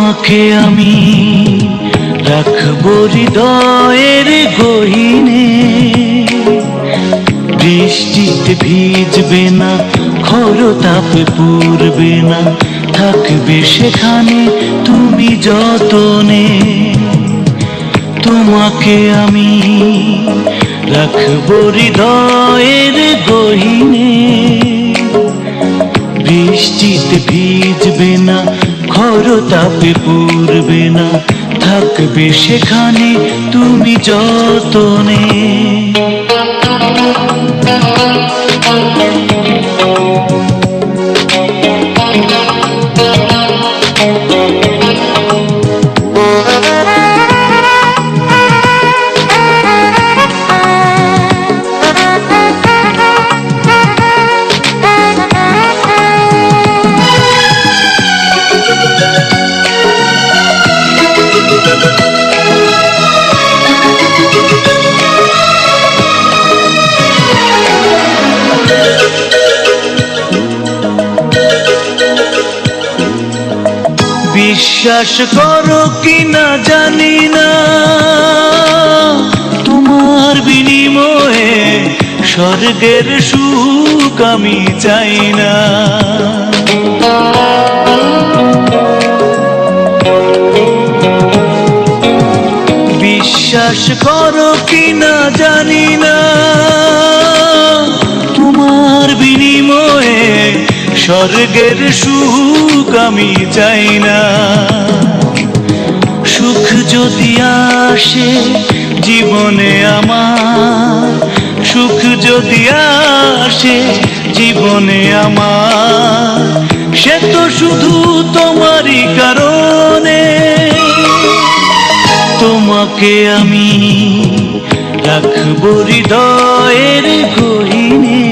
তোমাকে আমি রাখবো হৃদয়ের গহীনে, বৃষ্টিতে ভিজবে না, খরতাপে পুড়বে না, থাকবে সেখানে তুমি যতনে। তোমাকে আমি রাখবো হৃদয়ের গহীনে, বৃষ্টিতে ভিজবে না, খরতাপে পুড়বে না, থাকবে সেখানে তুমি যতনে। বিশ্বাস করো কিনা জানি না, তোমার বিনিময়ে স্বর্গের সুখ আমি চাই না। বিশ্বাস করো কিনা জানি না, তোমার বিনিময়ে স্বর্গের সুখ আমি চাই না। সুখ যদি আসে জীবনে আমার, সুখ যদি আসে জীবনে আমার, সে তো শুধু তোমারই কারণে। তোমাকে আমি রাখবো হৃদয়ের গহীনে,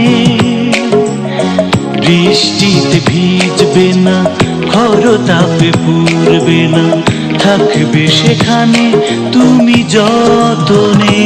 বৃষ্টিতে ভিজবে না, খরতাপে পুড়বে না, থাকবে সেখানে তুমি যতনে।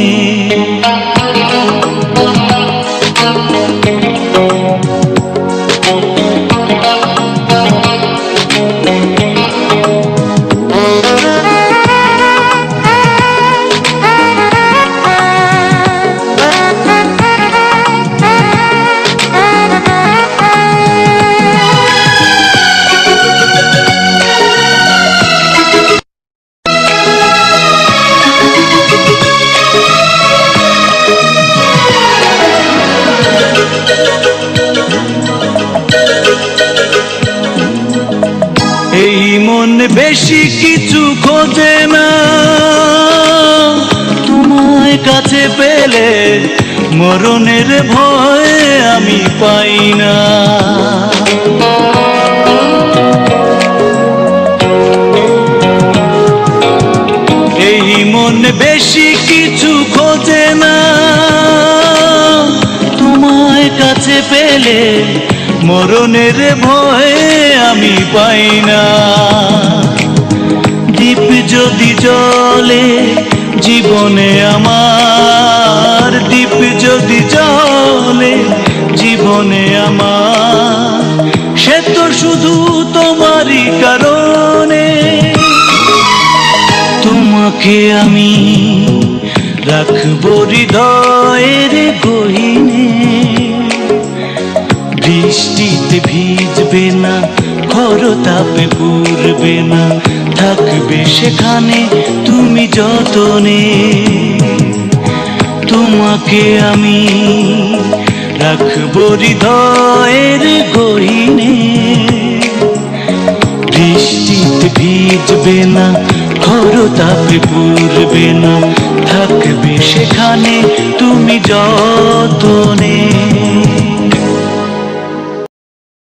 এই মন বেশি কিছু খোঁজে না, তোমায় কাছে পেলে মরণের ভয় আমি পাই না। এই মন বেশি কিছু খোঁজে না, তোমায় কাছে পেলে মরণের ভয়ে আমি পাই না। দীপ যদি জ্বলে জীবনে আমার, দীপ যদি জ্বলে জীবনে আমার, সে তো শুধু তোমারই কারণে। তোমাকে আমি রাখবো হৃদয়ের গহীনে, বৃষ্টিতে ভিজবে না, খরতাপে পুড়বে না, থাকবে সেখানে তুমি যতনে। তোমাকে আমি রাখবো হৃদয়ের গহীনে, বৃষ্টিতে ভিজবে না, খরতাপে পুড়বে না, থাকবে সেখানে তুমি যতনে।